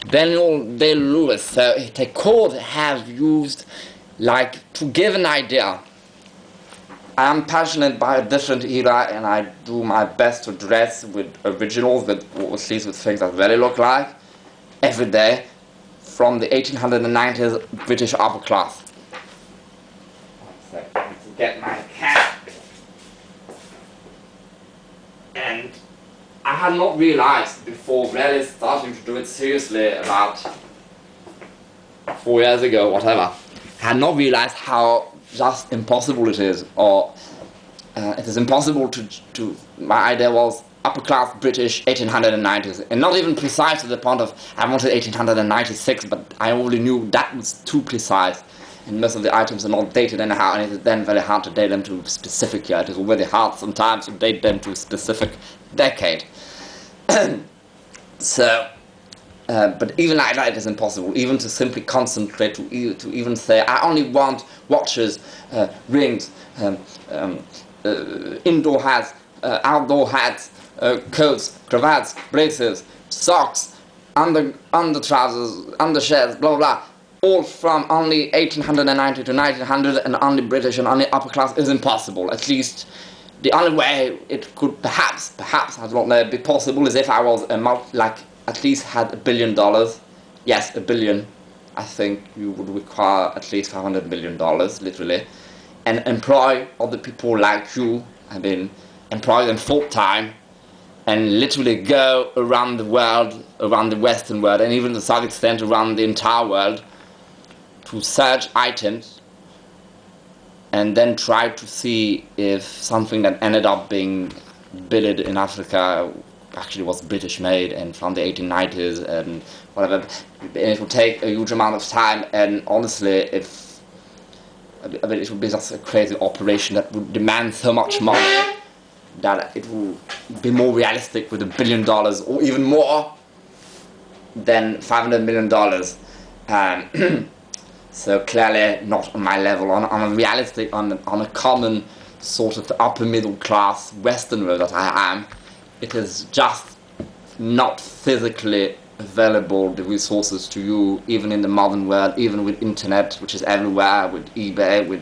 Daniel Day-Lewis. So they could have used, like, to give an idea. I am passionate by a different era, and I do my best to dress with originals, or at least with things that really look like, every day, from the 1890s British upper class. One second, to get my cap. And I had not realized before really starting to do it seriously about 4 years ago, whatever. I had not realized how just impossible it is, or it is impossible to. My idea was upper class British 1890s, and not even precise to the point of I wanted 1896, but I already knew that was too precise, and most of the items are not dated anyhow, and it is then very hard to date them to a specific year. It is already hard sometimes to date them to a specific decade. So. But even like that, it is impossible. Even to simply concentrate, to even say, I only want watches, rings, indoor hats, outdoor hats, coats, cravats, braces, socks, under trousers, undershirts, blah, blah, blah, all from only 1890 to 1900, and only British and only upper class is impossible. At least the only way it could perhaps, I don't know, be possible is if I was at least had $1 billion. Yes, $1 billion. I think you would require at least $500 million, literally, and employ other people like you. I mean, employ them full time, and literally go around the world, around the Western world, and even to some extent around the entire world, to search items, and then try to see if something that ended up being built in Africa actually was British made and from the 1890s and whatever. And it would take a huge amount of time, and honestly, it would be just a crazy operation that would demand so much money that it would be more realistic with $1 billion or even more than $500 million. So clearly not on my level, on a realistic, on a common sort of upper middle class Westerner that I am. It is just not physically available, the resources to you, even in the modern world, even with internet, which is everywhere, with eBay, with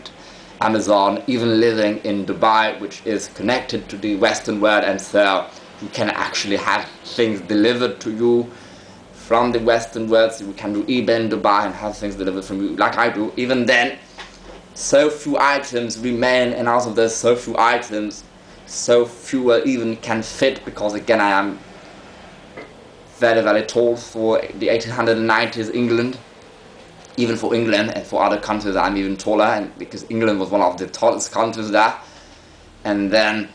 Amazon, even living in Dubai, which is connected to the Western world, and so you can actually have things delivered to you from the Western world. So you can do eBay in Dubai and have things delivered from you, like I do. Even then, so few items remain, and out of those so few items, so fewer even can fit, because again I am very, very tall for the 1890s England. Even for England and for other countries I'm even taller, and because England was one of the tallest countries there. And then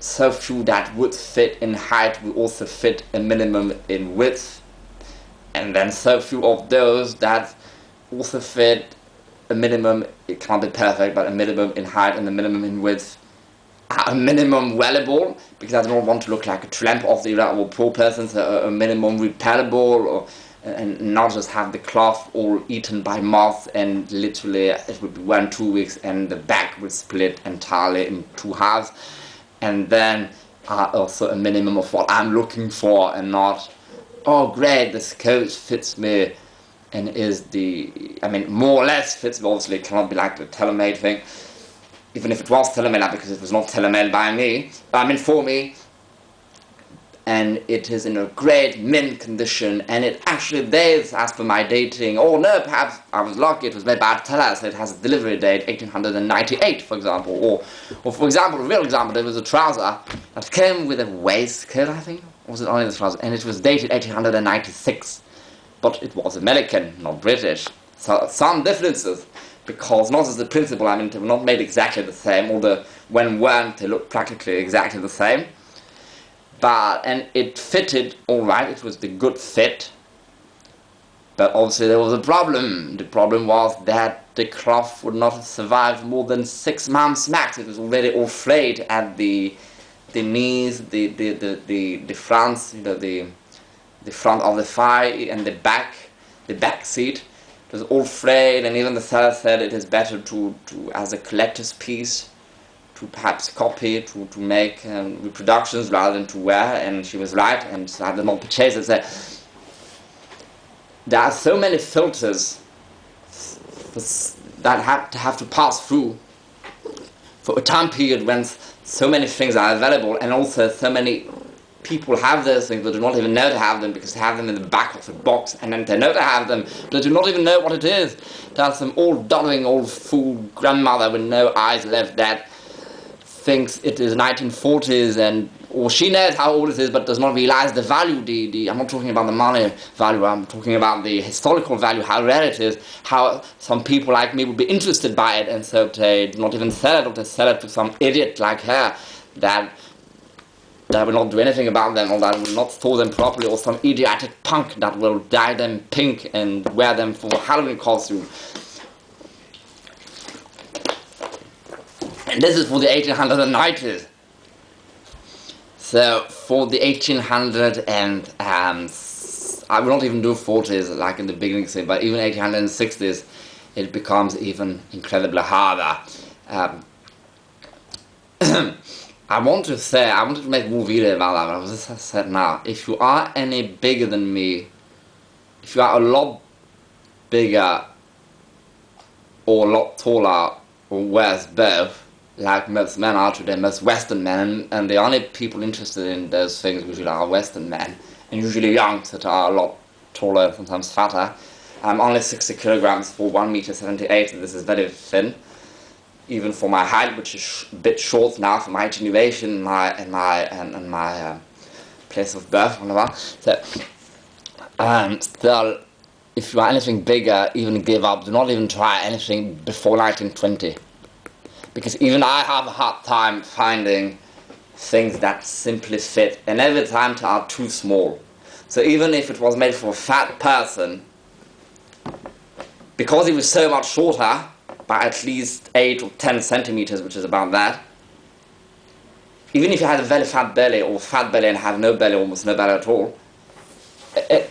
so few that would fit in height will also fit a minimum in width, and then so few of those that also fit a minimum, it can't be perfect, but a minimum in height and a minimum in width, a minimum wearable, because I don't want to look like a tramp of the era or a poor person, so a minimum repairable, or and not just have the cloth all eaten by moths, and literally it would be 1-2 weeks and the back would split entirely in 2 halves. And then also a minimum of what I'm looking for, and not, oh great, this coat fits me and is more or less fits me. Obviously it cannot be like the tailor-made thing, even if it was tailor-made, because it was not tailor-made by me, for me. And it is in a great mint condition, and it actually dates as per my dating. Oh no, perhaps I was lucky, it was made by a teller, so it has a delivery date 1898, for example. Or for example, a real example, there was a trouser that came with a waistcoat, I think, or was it only the trouser, and it was dated 1896, but it was American, not British. So some differences, because not as the principle, they were not made exactly the same, although when worn they looked practically exactly the same. And it fitted alright, it was the good fit, but obviously there was a problem. The problem was that the cloth would not have survived more than 6 months max. It was already all frayed at the knees, the fronts, the front of the thigh and the back seat. It was all frayed, and even the seller said it is better to as a collector's piece, to perhaps copy, to make reproductions rather than to wear, and she was right, and so I did not purchase it. So there are so many filters that have to pass through for a time period when so many things are available, and also so many people have those things but do not even know to have them because they have them in the back of the box, and then they know to have them but they do not even know what it is. There's some old doddering old fool grandmother with no eyes left that thinks it is 1940s, or she knows how old it is but does not realize the value. I'm not talking about the money value, I'm talking about the historical value, how rare it is, how some people like me would be interested by it, and so they do not even sell it, or they sell it to some idiot like her that will not do anything about them, or that will not store them properly, or some idiotic punk that will dye them pink and wear them for a Halloween costume. And this is for the 1890s. So for the 1800 and I will not even do 40s like in the beginning, but even 1860s, it becomes even incredibly harder. I wanted to make a more video about that, but as I said now, if you are any bigger than me, if you are a lot bigger or a lot taller or worse both, like most men are today, most Western men, and the only people interested in those things usually are Western men, and usually young, that are a lot taller, sometimes fatter. I'm only 60 kilograms for 1 meter 78, and this is very thin, even for my height, which is a bit short now for my generation and my place of birth, whatever. So, still, if you are anything bigger, even give up. Do not even try anything before 1920. Because even I have a hard time finding things that simply fit, and every time they are too small. So even if it was made for a fat person, because he was so much shorter, by at least 8 or 10 centimeters, which is about that, even if you had a very fat belly, or fat belly and have no belly, almost no belly at all,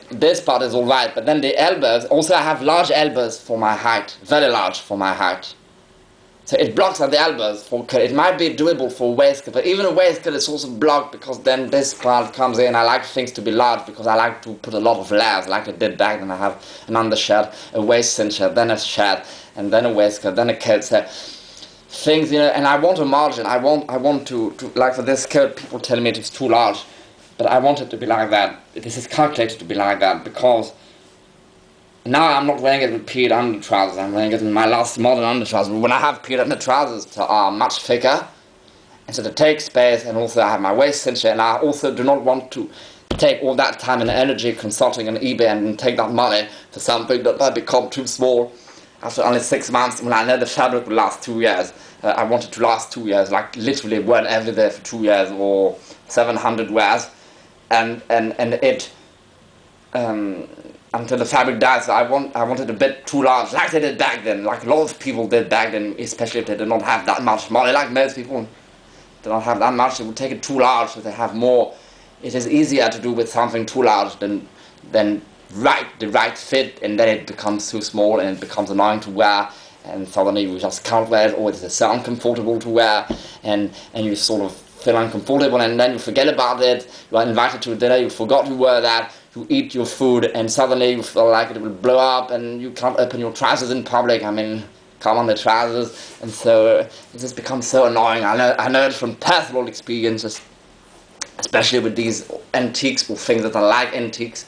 this part is alright, but then the elbows, also I have large elbows for my height, very large for my height. So it blocks at the elbows. It might be doable for a waistcoat, but even a waistcoat is also blocked because then this part comes in. I like things to be large because I like to put a lot of layers, like I did back then. I have an undershirt, a waist cincher, then a shirt, and then a waistcoat, then a coat. So things, and I want a margin. I want to like for this coat, people tell me it is too large, but I want it to be like that. This is calculated to be like that because now I'm not wearing it with period under trousers, I'm wearing it in my last modern under trousers. When I have period under trousers, they are much thicker, and so they take space, and also I have my waist cincher, and I also do not want to take all that time and energy consulting on eBay and take that money for something that might become too small after only 6 months, when I know the fabric will last 2 years. I want it to last 2 years, like literally wear every day for 2 years, or 700 wears, and it... until the fabric dies. So I want it a bit too large, like they did back then, like a lot of people did back then, especially if they did not have that much money, like most people do not have that much, they would take it too large so they have more. It is easier to do with something too large than the right fit, and then it becomes too small and it becomes annoying to wear, and suddenly you just can't wear it, or it is so uncomfortable to wear, and you sort of feel uncomfortable, and then you forget about it. You are invited to a dinner, you forgot to wear that, you eat your food, and suddenly you feel like it will blow up, and you can't open your trousers in public. I mean, come on the trousers, and so it just becomes so annoying. I know it from personal experiences, especially with these antiques, or things that are like antiques,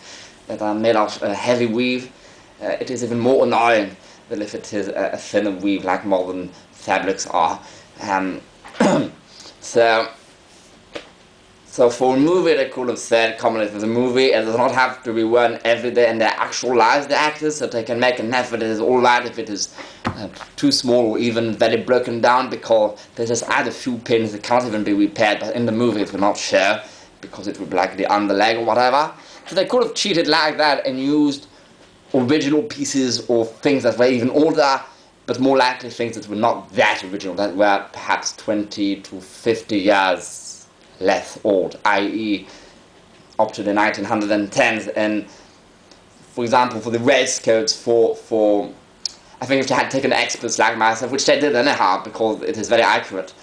that are made of heavy weave. It is even more annoying than if it is a thinner weave like modern fabrics are. So for a movie, they could have said, commonly for the movie, it does not have to be worn every day in their actual lives, the actors, so they can make an effort. It is alright if it is too small or even very broken down, because they just add a few pins that can't even be repaired, but in the movie it will not show, because it would be like the underleg or whatever. So they could have cheated like that and used original pieces or things that were even older, but more likely things that were not that original, that were perhaps 20 to 50 years less old, i.e. up to the 1910s. And for example, for the waistcoats, for I think if they had taken experts like myself, which they did anyhow, because it is very accurate,